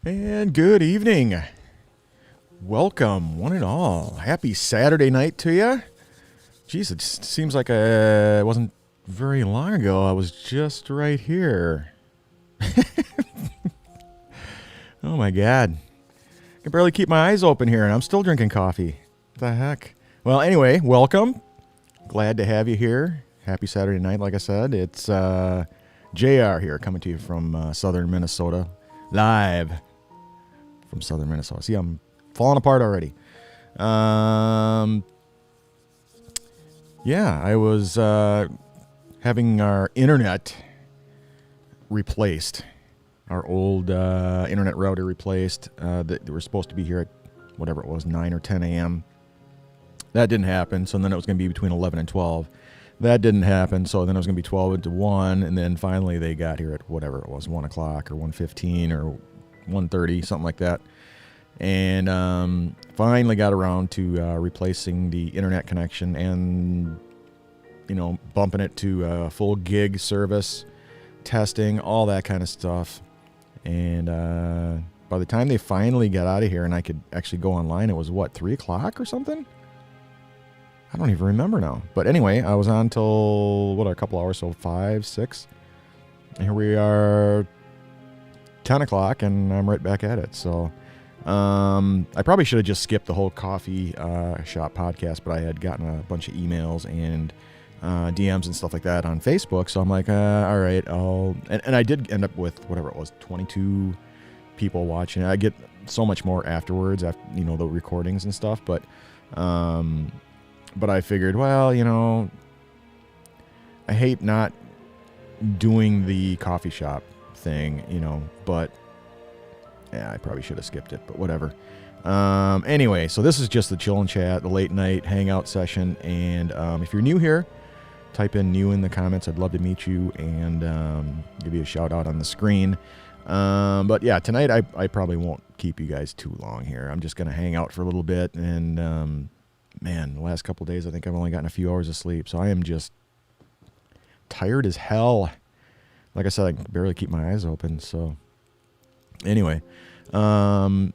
And good evening. Welcome, one and all. Happy Saturday night to you. Jeez, it seems like it wasn't very long ago. I was just right here. Oh my God. I can barely keep my eyes open here, and I'm still drinking coffee. What the heck? Well, anyway, welcome. Glad to have you here. Happy Saturday night, like I said. It's JR here, coming to you from southern Minnesota. Live from southern Minnesota. See, I'm falling apart already. Yeah, I was having our internet replaced. Our old internet router replaced. That were supposed to be here at whatever it was, 9 or 10 a.m. That didn't happen. So then it was going to be between 11 and 12. That didn't happen. So then it was going to be 12 to 1. And then finally they got here at whatever it was, 1 o'clock or 1:15 or 1:30, something like that. And finally got around to replacing the internet connection and, bumping it to full gig service, testing, all that kind of stuff. And by the time they finally got out of here and I could actually go online, it was 3 o'clock or something? I don't even remember now. But anyway, I was on till, a couple hours, so 5, 6. And here we are, 10 o'clock, and I'm right back at it. So I probably should have just skipped the whole coffee shop podcast, but I had gotten a bunch of emails and DMs and stuff like that on Facebook. So I'm like, all right, and I did end up with whatever it was, 22 people watching. I get so much more afterwards, after the recordings and stuff. But I figured, well, I hate not doing the coffee shop thing, but yeah, I probably should have skipped it, but whatever. Anyway, so this is just the chill and chat, the late night hangout session. And if you're new here, type in new in the comments. I'd love to meet you and give you a shout out on the screen. But yeah, tonight I probably won't keep you guys too long here. I'm just going to hang out for a little bit. And man, the last couple days, I think I've only gotten a few hours of sleep. So I am just tired as hell. Like I said, I can barely keep my eyes open. So anyway, for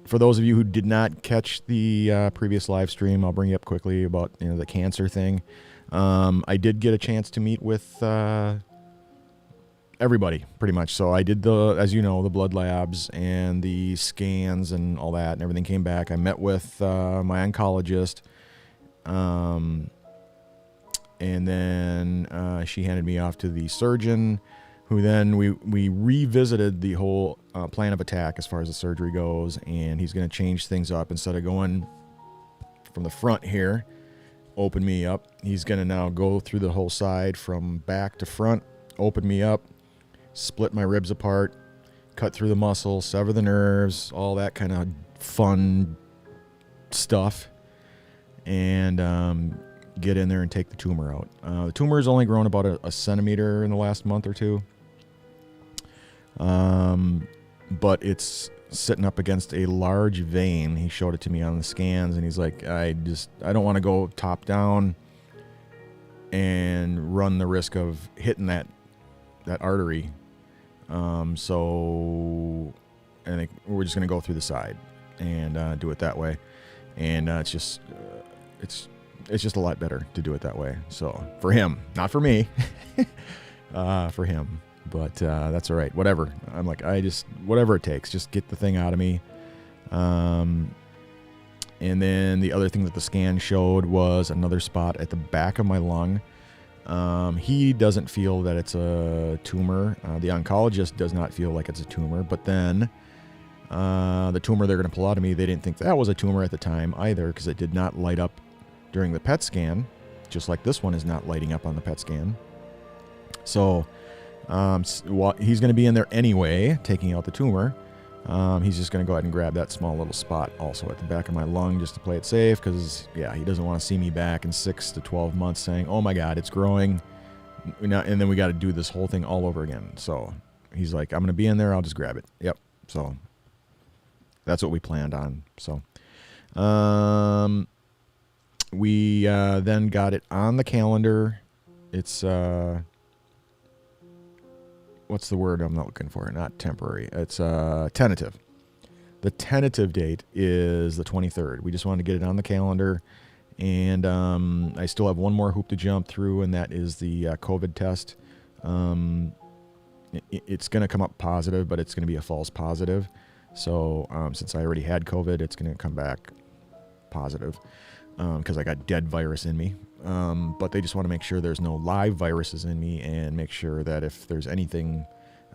those of you who did not catch the previous live stream, I'll bring you up quickly about the cancer thing. I did get a chance to meet with everybody pretty much. So I did as you know, the blood labs and the scans and all that, and everything came back. I met with my oncologist, and then she handed me off to the surgeon, who then we revisited the whole plan of attack as far as the surgery goes, and he's going to change things up. Instead of going from the front here, open me up, he's going to now go through the whole side from back to front, open me up, split my ribs apart, cut through the muscle, sever the nerves, all that kind of fun stuff, and get in there and take the tumor out. The tumor has only grown about a centimeter in the last month or two. But it's sitting up against a large vein. He showed it to me on the scans, and he's like, I don't want to go top down and run the risk of hitting that artery. So we're just going to go through the side and do it that way. And it's just a lot better to do it that way. So for him, not for me, for him. But that's all right. Whatever. I'm like, whatever it takes, just get the thing out of me. And then the other thing that the scan showed was another spot at the back of my lung. He doesn't feel that it's a tumor. The oncologist does not feel like it's a tumor. But then the tumor they're going to pull out of me, they didn't think that was a tumor at the time either, because it did not light up during the PET scan, just like this one is not lighting up on the PET scan. So he's going to be in there anyway, taking out the tumor. He's just going to go ahead and grab that small little spot also at the back of my lung just to play it safe, because, yeah, he doesn't want to see me back in 6 to 12 months saying, oh, my God, it's growing. And then we got to do this whole thing all over again. So he's like, I'm going to be in there. I'll just grab it. Yep. So that's what we planned on. So we then got it on the calendar. It's what's the word I'm not looking for? Not temporary. It's tentative. The tentative date is the 23rd. We just wanted to get it on the calendar. And I still have one more hoop to jump through, and that is the COVID test. It's going to come up positive, but it's going to be a false positive. So since I already had COVID, it's going to come back positive because I got dead virus in me. But they just want to make sure there's no live viruses in me and make sure that if there's anything,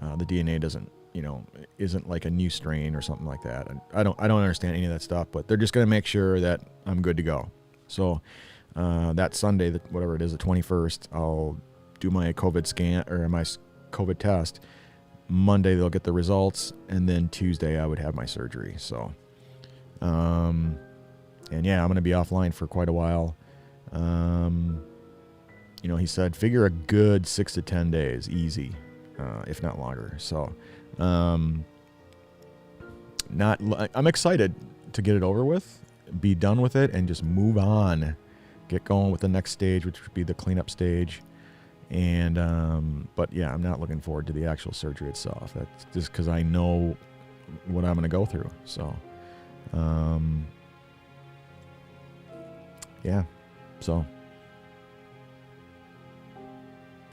the DNA doesn't, isn't like a new strain or something like that. And I don't understand any of that stuff, but they're just going to make sure that I'm good to go. So that Sunday, whatever it is, the 21st, I'll do my COVID scan or my COVID test. Monday they'll get the results, and then Tuesday I would have my surgery. So, and yeah, I'm going to be offline for quite a while. He said figure a good 6 to 10 days, easy, if not longer. So, I'm excited to get it over with, be done with it, and just move on, get going with the next stage, which would be the cleanup stage. And, but yeah, I'm not looking forward to the actual surgery itself. That's just because I know what I'm going to go through. So, yeah, so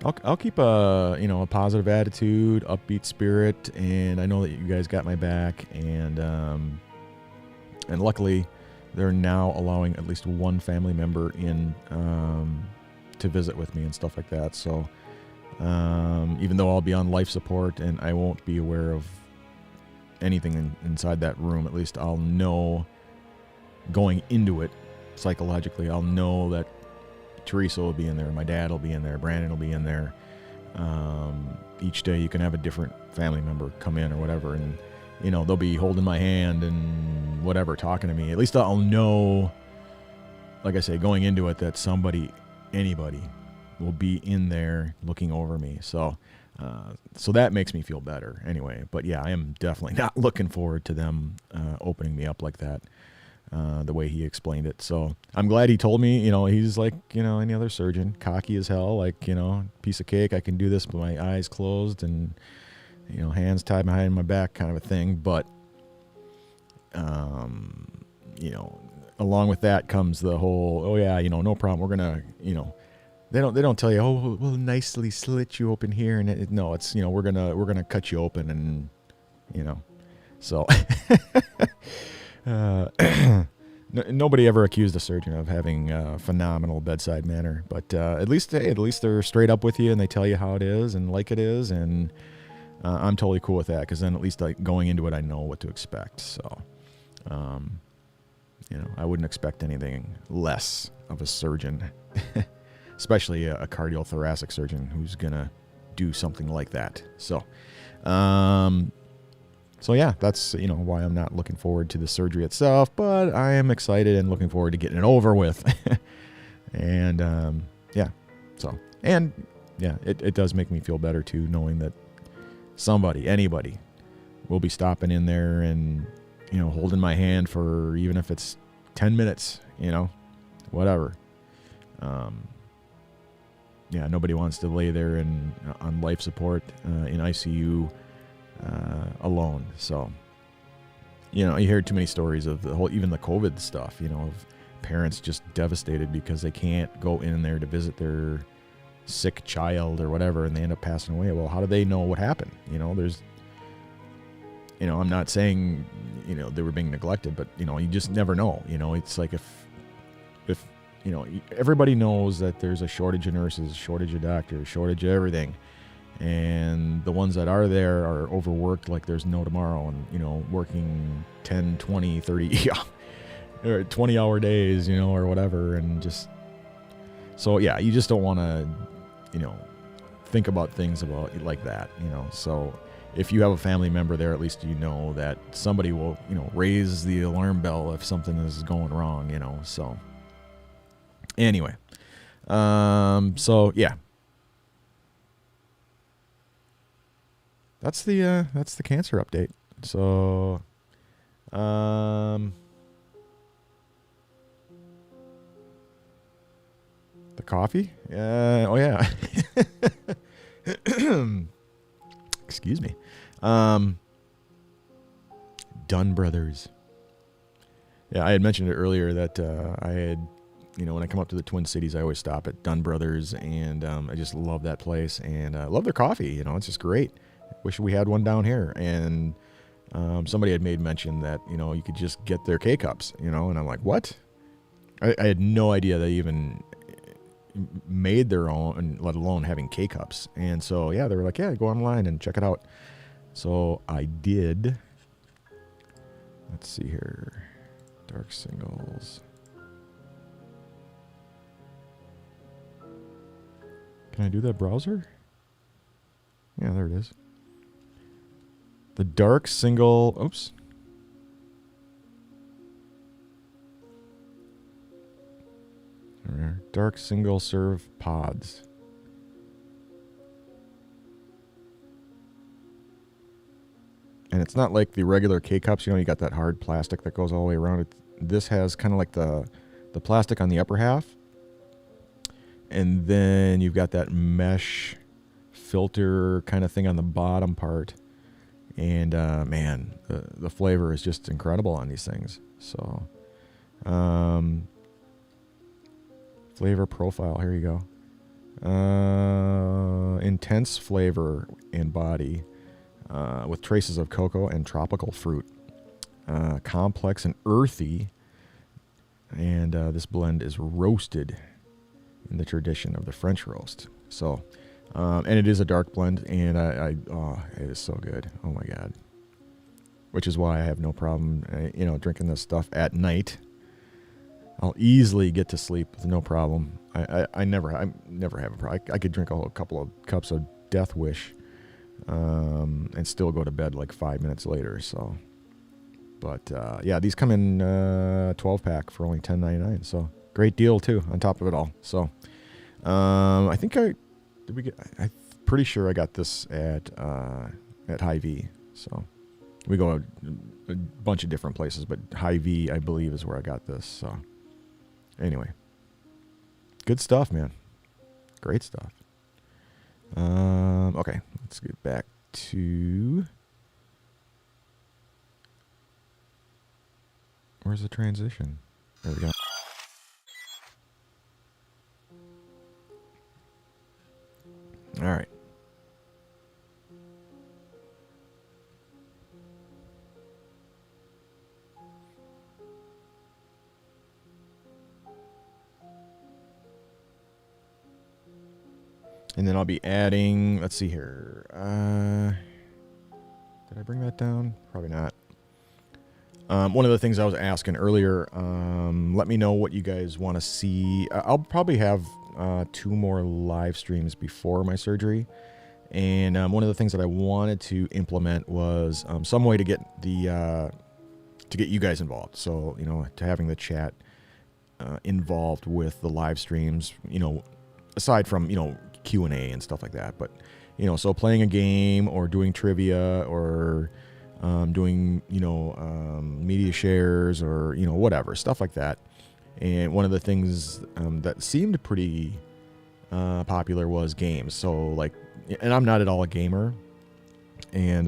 I'll keep a positive attitude, upbeat spirit, and I know that you guys got my back, and luckily they're now allowing at least one family member in, to visit with me and stuff like that. So even though I'll be on life support and I won't be aware of anything inside that room, at least I'll know going into it psychologically, I'll know that Teresa will be in there, my dad will be in there, Brandon will be in there. Each day you can have a different family member come in or whatever, and they'll be holding my hand and whatever, talking to me. At least I'll know, like I say, going into it, that anybody will be in there looking over me. So that makes me feel better anyway. But yeah, I am definitely not looking forward to them opening me up like that, the way he explained it. So I'm glad he told me, he's like, any other surgeon, cocky as hell, like, piece of cake. I can do this with my eyes closed and, hands tied behind my back kind of a thing. But, along with that comes the whole, oh yeah, no problem. We're going to, they don't tell you, oh, we'll nicely slit you open here. And no, it's, we're going to cut you open and, so nobody ever accused a surgeon of having a phenomenal bedside manner, but at least they're straight up with you and they tell you how it is and like it is. And I'm totally cool with that, because then at least going into it, I know what to expect. So, I wouldn't expect anything less of a surgeon, especially a cardiothoracic surgeon who's going to do something like that. So, yeah, that's, why I'm not looking forward to the surgery itself, but I am excited and looking forward to getting it over with. And, it does make me feel better too, knowing that anybody will be stopping in there and, holding my hand for, even if it's 10 minutes, whatever. Nobody wants to lay there on life support, in ICU, alone. So, you hear too many stories of even the COVID stuff, of parents just devastated because they can't go in there to visit their sick child or whatever, and they end up passing away. Well, how do they know what happened? There's, I'm not saying, they were being neglected, but, you just never know. It's like if everybody knows that there's a shortage of nurses, shortage of doctors, shortage of everything. And the ones that are there are overworked like there's no tomorrow, and, working 10, 20, 30, or 20-hour days, or whatever. And just, so yeah, you just don't want to, think about things like that, So if you have a family member there, at least that somebody will, raise the alarm bell if something is going wrong, So anyway, so yeah. That's the cancer update. So, the coffee? Oh yeah. Excuse me. Dunn Brothers. Yeah, I had mentioned it earlier that I had, when I come up to the Twin Cities, I always stop at Dunn Brothers, and I just love that place, and I love their coffee. It's just great. Wish we had one down here. And somebody had made mention that, you could just get their K-Cups, and I'm like, what? I had no idea they even made their own, let alone having K-Cups. And so, yeah, they were like, yeah, go online and check it out. So I did. Let's see here. Dark singles. Can I do that browser? Yeah, there it is. The dark single. Oops. Dark single serve pods. And it's not like the regular K-Cups, you got that hard plastic that goes all the way around it. This has kind of like the plastic on the upper half. And then you've got that mesh filter kind of thing on the bottom part. And, man, the flavor is just incredible on these things. So, flavor profile, here you go. Intense flavor and body. With traces of cocoa and tropical fruit. Complex and earthy. And this blend is roasted in the tradition of the French roast. So, and it is a dark blend, and it is so good. Oh my God. Which is why I have no problem, drinking this stuff at night. I'll easily get to sleep with no problem. I never have a problem. I could drink a couple of cups of Death Wish. And still go to bed like 5 minutes later. So, but yeah, these come in 12-pack for only $10.99. So great deal too. On top of it all. So, I think I'm pretty sure I got this at Hy-Vee. So we go a bunch of different places, but Hy-Vee, I believe, is where I got this. So anyway, good stuff, man. Great stuff. Okay, let's get back to where's the transition? There we go. All right. And then I'll be adding, let's see here. Did I bring that down? Probably not. One of the things I was asking earlier, let me know what you guys want to see. I'll probably have 2 more live streams before my surgery. And one of the things that I wanted to implement was some way to get to get you guys involved. So, to having the chat involved with the live streams, aside from, Q&A and stuff like that. But, so playing a game or doing trivia or doing, media shares or, whatever, stuff like that. And one of the things that seemed pretty popular was games. So, and I'm not at all a gamer. And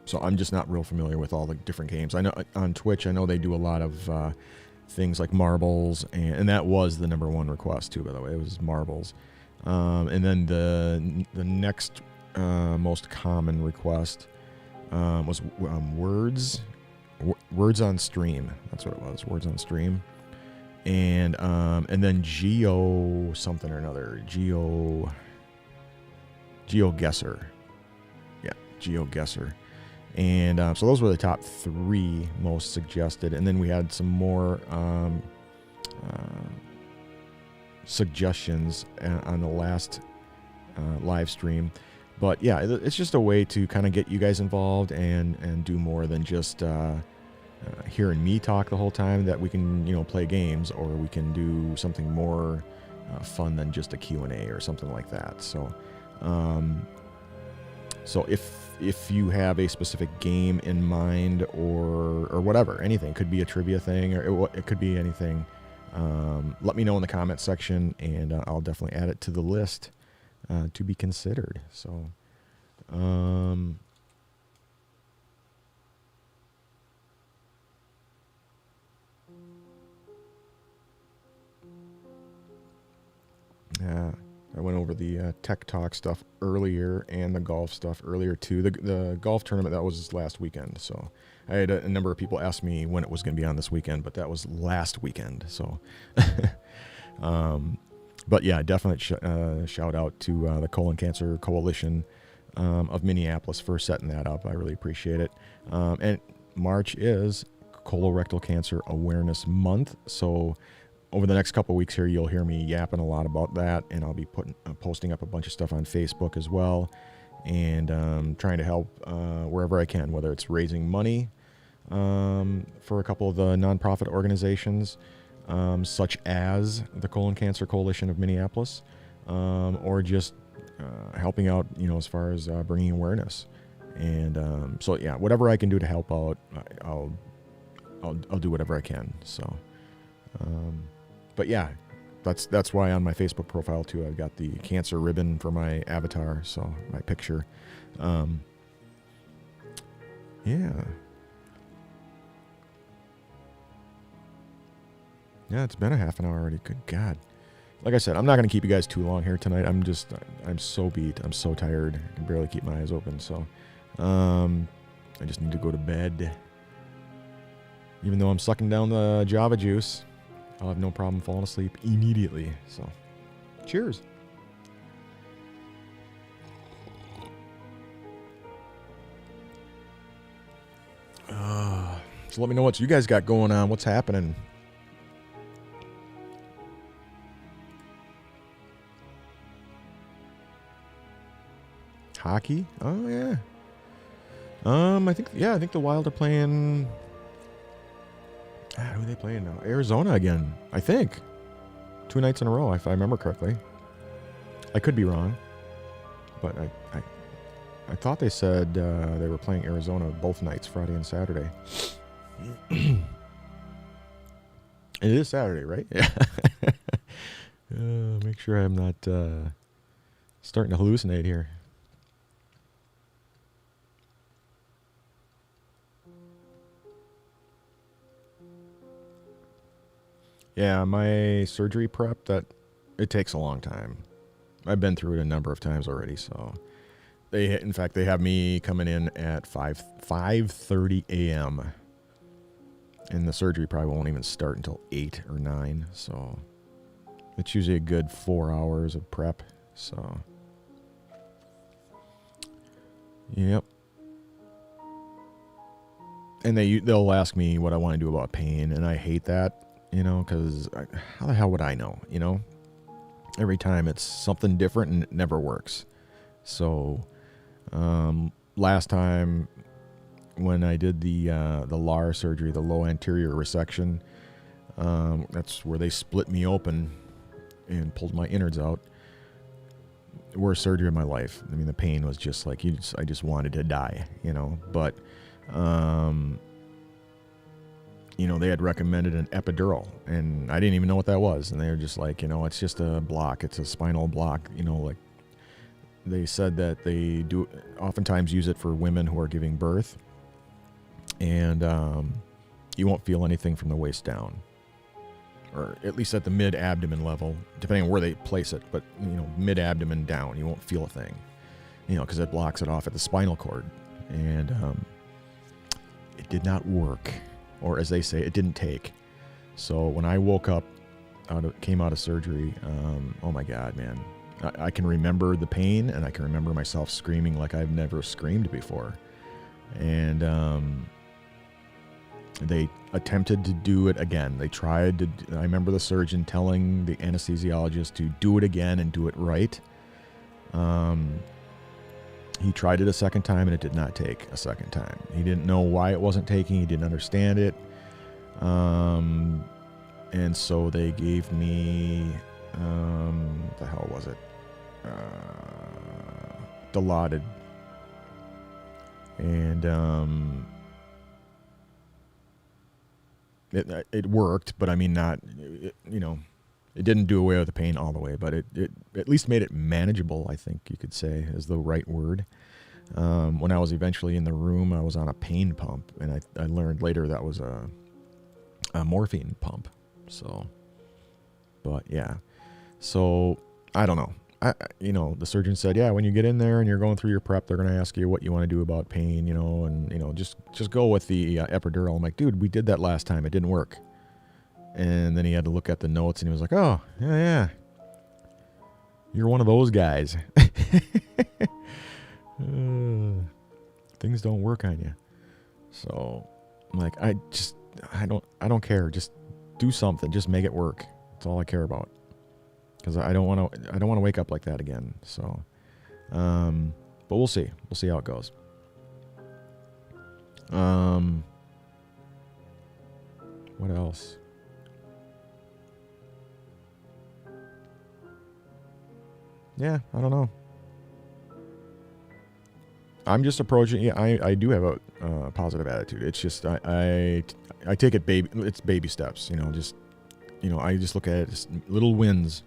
so I'm just not real familiar with all the different games. I know on Twitch, I know they do a lot of things like marbles. And that was the number 1 request, too, by the way. It was marbles. And then the next most common request was words on stream. That's what it was. Words on stream. And then geo something or another. Geo guesser. Yeah, geo guesser. And so those were the top 3 most suggested. And then we had some more suggestions on the last live stream. But yeah, it's just a way to kind of get you guys involved and do more than just hearing me talk the whole time. That we can play games, or we can do something more fun than just a Q&A or something like that. So so if you have a specific game in mind or whatever, anything, could be a trivia thing, or it could be anything. Let me know in the comments section, and I'll definitely add it to the list to be considered. So, Yeah, I went over the Tech Talk stuff earlier and the golf stuff earlier too. The golf tournament, that was last weekend. So I had a number of people ask me when it was going to be on this weekend, but that was last weekend. So, but yeah, definite shout out to the Colon Cancer Coalition of Minneapolis for setting that up. I really appreciate it. And March is Colorectal Cancer Awareness Month. So over the next couple of weeks here, you'll hear me yapping a lot about that, and I'll be posting up a bunch of stuff on Facebook as well, and trying to help wherever I can, whether it's raising money for a couple of the nonprofit organizations, such as the Colon Cancer Coalition of Minneapolis, or just helping out, as far as bringing awareness. And so yeah, whatever I can do to help out, I'll do whatever I can. So. But yeah, that's why on my Facebook profile too, I've got the cancer ribbon for my avatar, so my picture. Yeah. Yeah, it's been a half an hour already. Good God. Like I said, I'm not going to keep you guys too long here tonight. I'm so beat. I'm so tired. I can barely keep my eyes open. So, I just need to go to bed. Even though I'm sucking down the Java juice, I'll have no problem falling asleep immediately. So, cheers. So let me know what you guys got going on. What's happening? Hockey? Oh yeah. I think the Wild are playing. Who are they playing now? Arizona again, I think. 2 nights in a row, if I remember correctly. I could be wrong, but I thought they said they were playing Arizona both nights, Friday and Saturday. It is Saturday, right? Yeah. Make sure I'm not starting to hallucinate here. Yeah, my surgery prep, it takes a long time. I've been through it a number of times already, so they have me coming in at 5:30 a.m. and the surgery probably won't even start until 8 or 9, so it's usually a good 4 hours of prep. So, yep. And they'll ask me what I want to do about pain, and I hate that. Because how the hell would I know? Every time it's something different and it never works. So, last time when I did the LAR surgery, the low anterior resection, that's where they split me open and pulled my innards out. Worst surgery of my life. I mean, the pain was just like I just wanted to die, But they had recommended an epidural, and I didn't even know what that was. And they were just like, it's just a block. It's a spinal block. Like they said that they do oftentimes use it for women who are giving birth, and you won't feel anything from the waist down, or at least at the mid-abdomen level, depending on where they place it. But, mid-abdomen down, you won't feel a thing, because it blocks it off at the spinal cord. And it did not work. Or as they say, it didn't take. So when I woke up, came out of surgery, oh my God, man. I can remember the pain, and I can remember myself screaming like I've never screamed before. And they attempted to do it again. They tried to. I remember the surgeon telling the anesthesiologist to do it again and do it right. He tried it a second time, and it did not take a second time. He didn't know why it wasn't taking. He didn't understand it. And so they gave me, what the hell was it? Dilaudid. And it worked, but I mean, it didn't do away with the pain all the way, but it at least made it manageable, I think you could say, is the right word. When I was eventually in the room, I was on a pain pump, and I learned later that was a morphine pump. So, but yeah, so I don't know. The surgeon said, yeah, when you get in there and you're going through your prep, they're going to ask you what you want to do about pain, and just go with the epidural. I'm like, dude, we did that last time. It didn't work. And then he had to look at the notes, and he was like, oh, yeah. You're one of those guys. Things don't work on you. So I'm like, I don't care. Just do something. Just make it work. That's all I care about. Because I don't want to wake up like that again. So, but we'll see. We'll see how it goes. What else? Yeah, I don't know. I'm just approaching. Yeah, I do have a positive attitude. It's just I take it It's baby steps. I just look at it as little wins.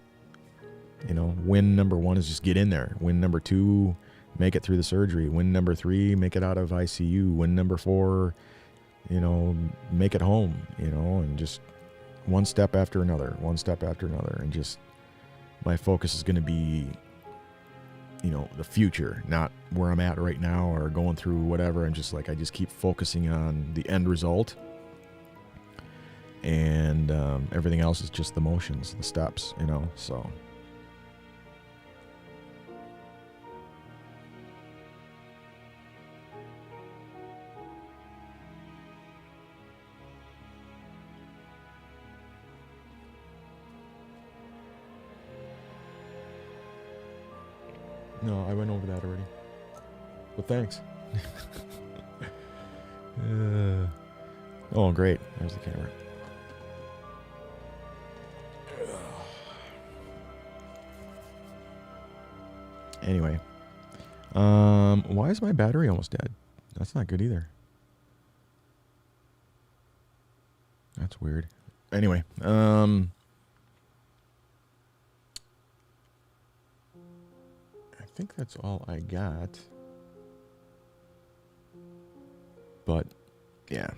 Win number 1 is just get in there. Win number 2, make it through the surgery. Win number 3, make it out of ICU. Win number 4, make it home. And just one step after another, and just my focus is going to be, the future, not where I'm at right now or going through whatever. I'm just I just keep focusing on the end result, and everything else is just the motions, the steps, so. No, I went over that already. But thanks. Oh, great. There's the camera. Anyway. Why is my battery almost dead? That's not good either. That's weird. Anyway, I think that's all I got. But yeah,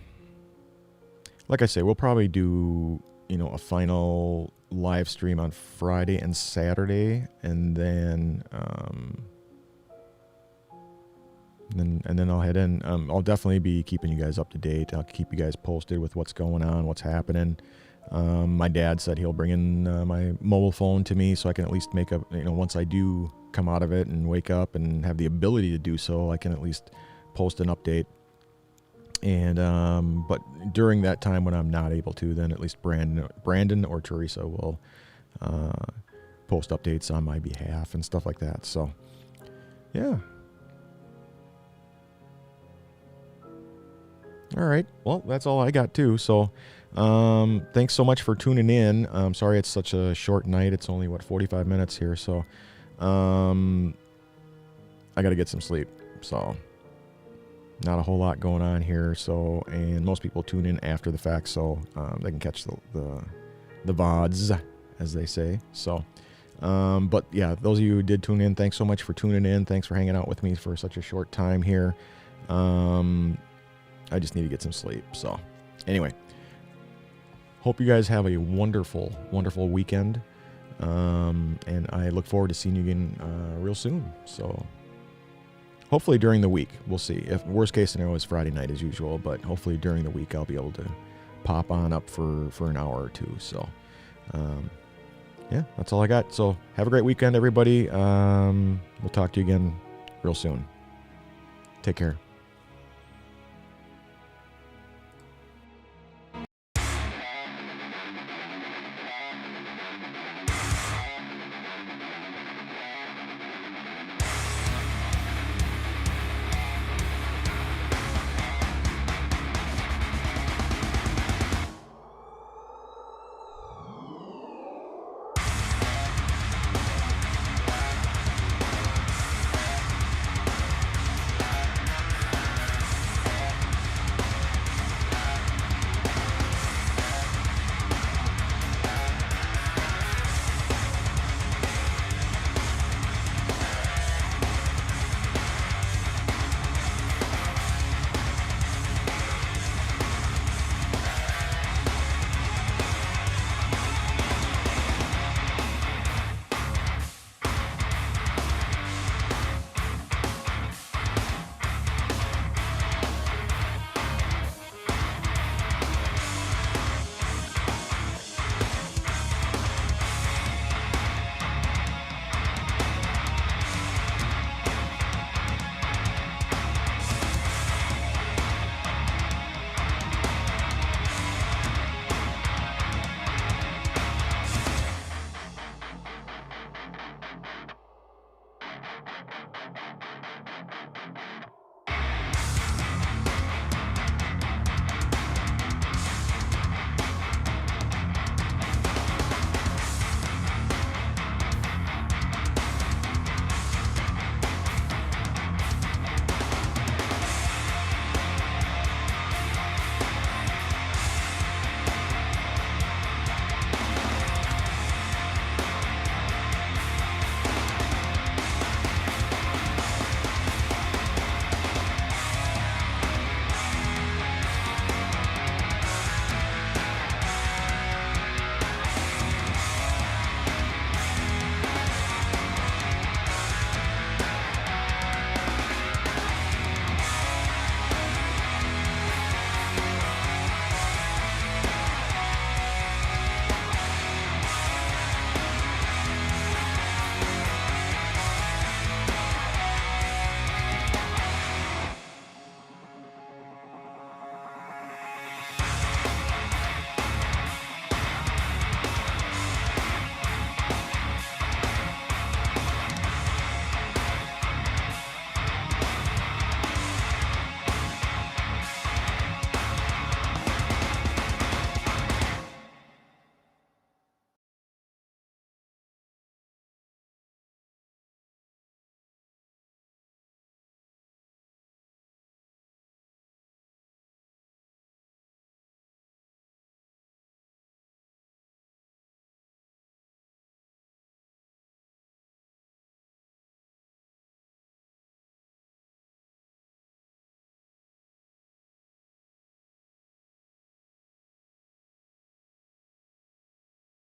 like I say, we'll probably do a final live stream on Friday and Saturday, and then I'll head in. I'll definitely be keeping you guys up to date. I'll keep you guys posted with what's going on, what's happening. My dad said he'll bring in my mobile phone to me so I can at least make once I do come out of it and wake up and have the ability to do so, I can at least post an update. And but during that time when I'm not able to, then at least Brandon or Teresa will post updates on my behalf and stuff like that. So yeah. All right. Well, that's all I got too. So thanks so much for tuning in. I'm sorry it's such a short night. It's only 45 minutes here. So I got to get some sleep. So not a whole lot going on here. So, and most people tune in after the fact, so they can catch the VODs, as they say. So, but yeah, those of you who did tune in, thanks so much for tuning in. Thanks for hanging out with me for such a short time here. I just need to get some sleep. So anyway, hope you guys have a wonderful, wonderful weekend. And I look forward to seeing you again real soon. So hopefully during the week, we'll see. If worst case scenario is Friday night as usual, but hopefully during the week I'll be able to pop on up for an hour or two. So yeah, that's all I got. So have a great weekend, everybody. We'll talk to you again real soon. Take care.